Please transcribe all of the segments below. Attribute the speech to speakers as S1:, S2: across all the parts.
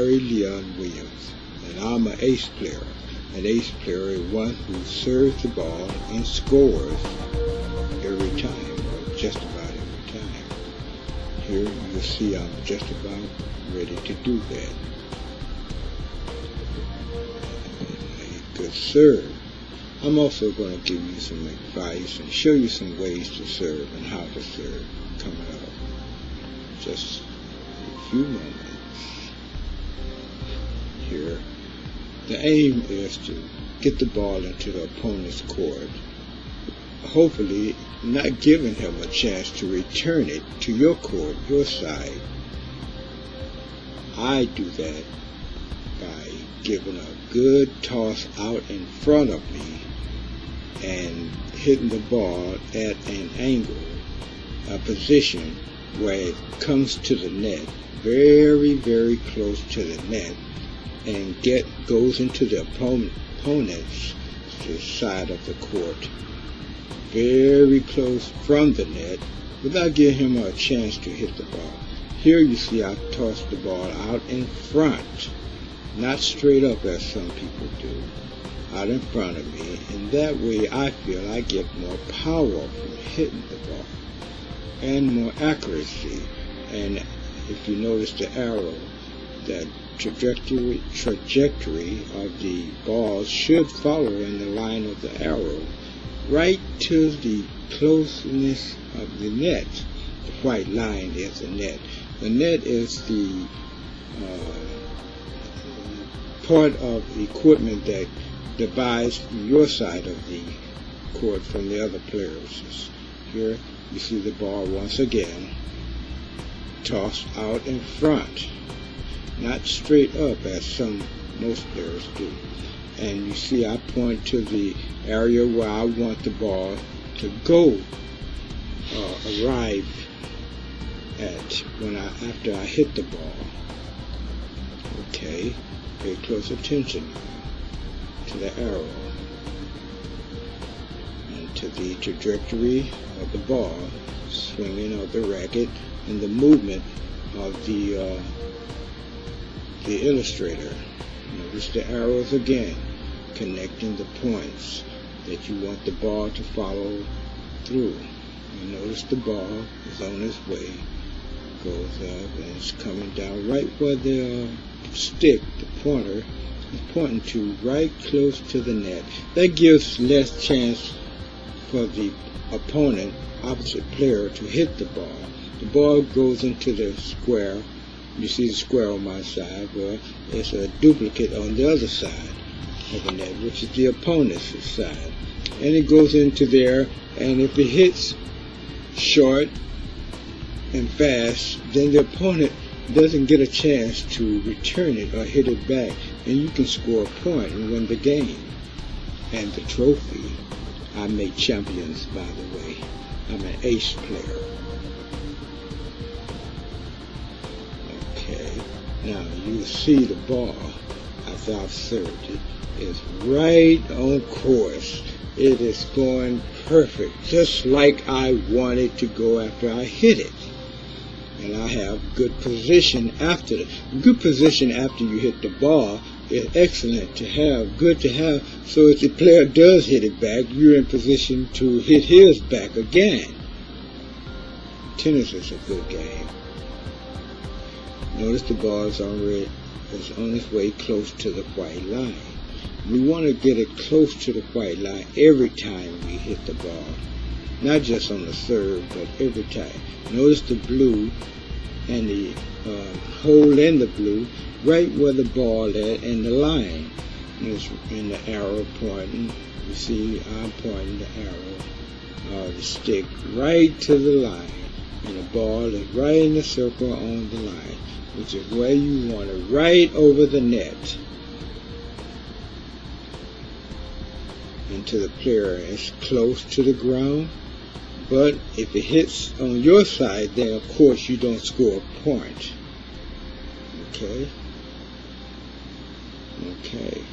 S1: Larry Leon Williams, and I'm an ace player. An ace player is one who serves the ball and scores every time, or just about every time. Here you'll see I'm just about ready to do that. A good serve. I'm also going to give you some advice and show you some ways to serve and how to serve coming up. Just a few moments. Here, the aim is to get the ball into the opponent's court, hopefully not giving him a chance to return it to your court, your side. I do that by giving a good toss out in front of me and hitting the ball at an angle, a position where it comes to the net, very, very close to the net, and goes into the opponent's side of the court, very close from the net, without giving him a chance to hit the ball. Here you see I tossed the ball out in front, not straight up as some people do, out in front of me, and that way I feel I get more power from hitting the ball and more accuracy. And if you notice the arrow, that trajectory of the ball should follow in the line of the arrow right to the closeness of the net. The white line is the net. The net is the part of the equipment that divides your side of the court from the other players. Here you see the ball once again tossed out in front, not straight up as most players do. And you see I point to the area where I want the ball to go, arrive at after I hit the ball. Okay, pay close attention to the arrow and to the trajectory of the ball, swinging of the racket, and the movement of the illustrator. Notice the arrows again, connecting the points that you want the ball to follow through. You notice the ball is on its way, goes up, and it's coming down right where the stick, the pointer, is pointing to, right close to the net. That gives less chance for the opponent, opposite player, to hit the ball. The ball goes into the square. You see the square on my side. Well, it's a duplicate on the other side of the net, which is the opponent's side. And it goes into there, and if it hits short and fast, then the opponent doesn't get a chance to return it or hit it back, and you can score a point and win the game. And the trophy, I make champions, by the way. I'm an ace player. Okay, now you see the ball, as I've served it, is right on course. It is going perfect, just like I want it to go after I hit it. And I have good position after it. Good position after you hit the ball is excellent to have, good to have, so if the player does hit it back, you're in position to hit his back again. Tennis is a good game. Notice the ball is on its way close to the white line. We want to get it close to the white line every time we hit the ball. Not just on the serve, but every time. Notice the blue and the hole in the blue, right where the ball is and the line. And the arrow pointing. You see I'm pointing the arrow, the stick, right to the line. And the ball is right in the circle on the line, which is where you want it, right over the net. And to the player, it's close to the ground, but if it hits on your side, then of course you don't score a point. Okay? Okay.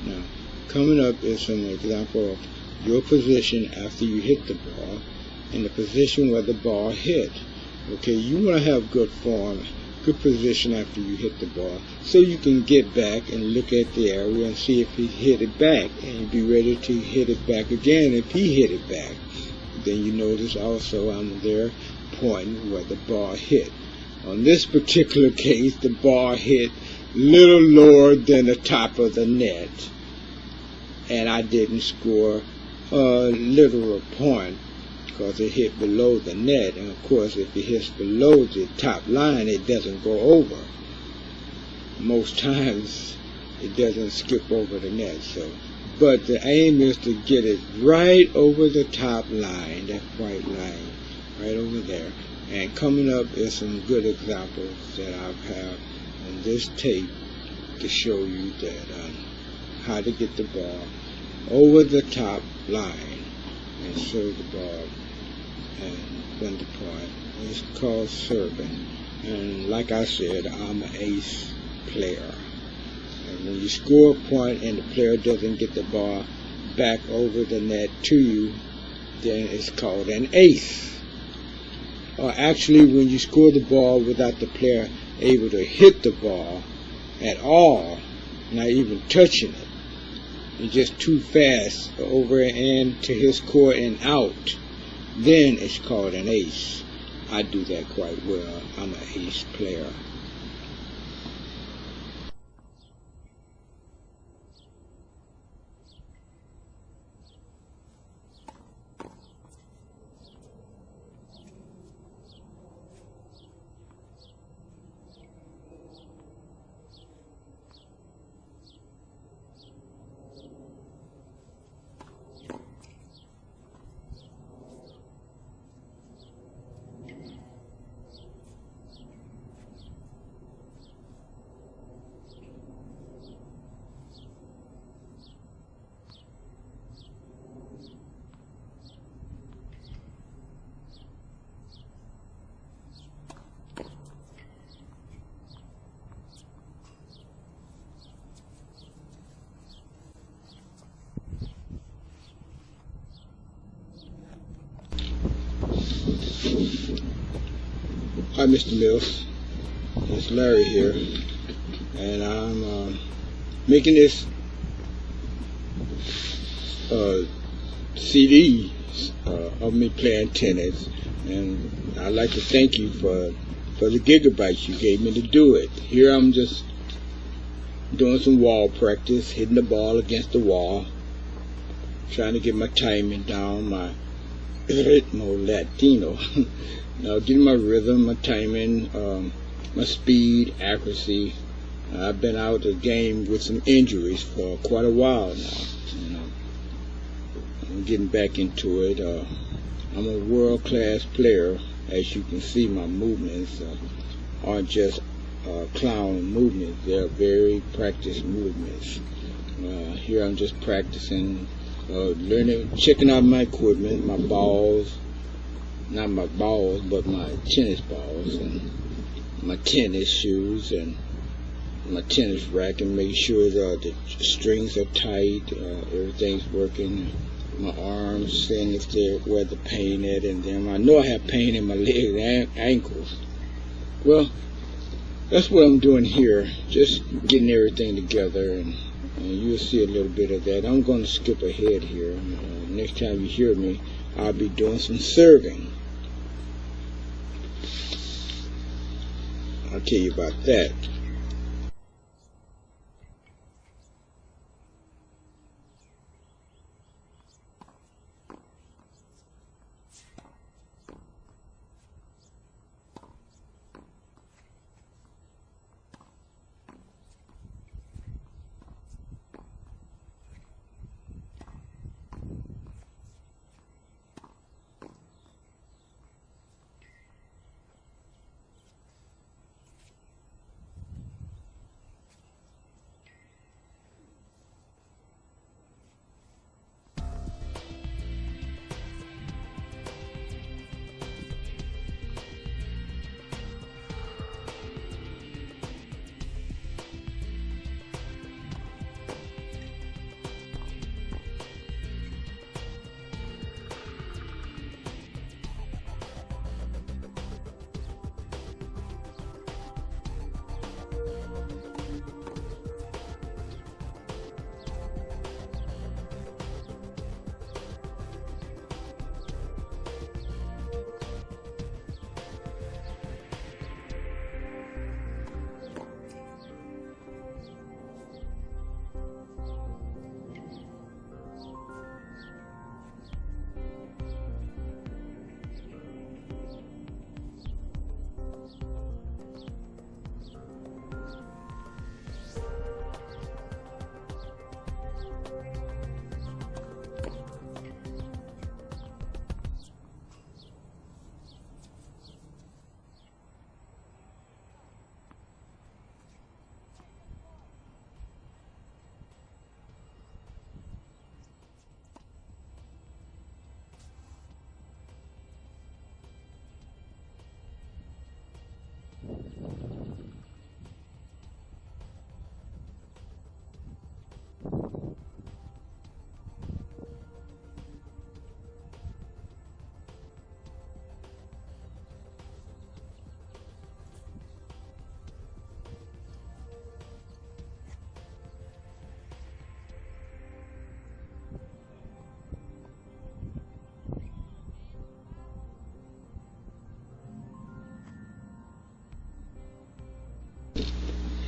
S1: Now, coming up is an example of your position after you hit the ball and the position where the ball hit. Okay, you want to have good form good position after you hit the ball, so you can get back and look at the area and see if he hit it back, and be ready to hit it back again if he hit it back. Then you notice also I'm there pointing where the ball hit. On this particular case, the ball hit a little lower than the top of the net, and I didn't score a literal point because it hit below the net. And of course, if it hits below the top line, it doesn't go over. Most times it doesn't skip over the net. But the aim is to get it right over the top line, that white line, right over there. And coming up is some good examples that I have on this tape to show you that how to get the ball over the top line and serve the ball and win the point. It's called serving. And like I said, I'm an ace player. And when you score a point and the player doesn't get the ball back over the net to you, then it's called an ace. Or actually, when you score the ball without the player able to hit the ball at all, not even touching it, it's just too fast over and to his court and out, then it's called an ace. I do that quite well. I'm an ace player. Hi, Mr. Mills. It's Larry here, and I'm making this CD of me playing tennis, and I'd like to thank you for the gigabytes you gave me to do it. Here I'm just doing some wall practice, hitting the ball against the wall, trying to get my timing down, my ritmo latino. Now, getting my rhythm, my timing, my speed, accuracy. I've been out of the game with some injuries for quite a while now. I'm getting back into it. I'm a world-class player. As you can see, my movements aren't just clown movements. They're very practiced movements. Here I'm just practicing, learning, checking out my equipment, my balls. Not my balls, but my tennis balls, and my tennis shoes, and my tennis rack, and make sure the strings are tight, everything's working. My arms, seeing if they're where the pain at in them. I know I have pain in my legs and ankles. Well, that's what I'm doing here, just getting everything together, and you'll see a little bit of that. I'm going to skip ahead here. Next time you hear me, I'll be doing some serving. I'll tell you about that.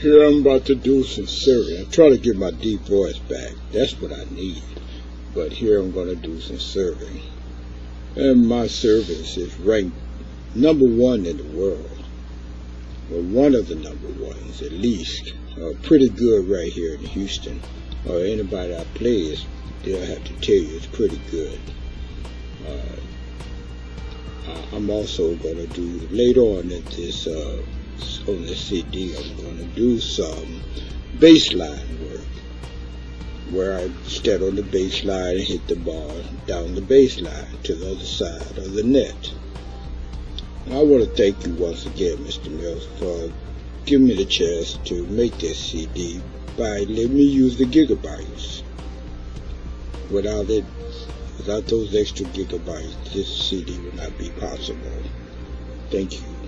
S1: Here I'm about to do some serving. I'm trying to get my deep voice back. That's what I need. But here I'm going to do some serving. And my service is ranked #1 in the world. Well, one of the #1s at least. Pretty good right here in Houston. Or anybody I play, they'll have to tell you it's pretty good. I'm also going to do, later on at this on this CD, I'm going to do some bass line work, where I stand on the bass line and hit the ball down the bass line to the other side of the net. And I want to thank you once again, Mr. Mills, for giving me the chance to make this CD by letting me use the gigabytes. Without those extra gigabytes, this CD would not be possible. Thank you.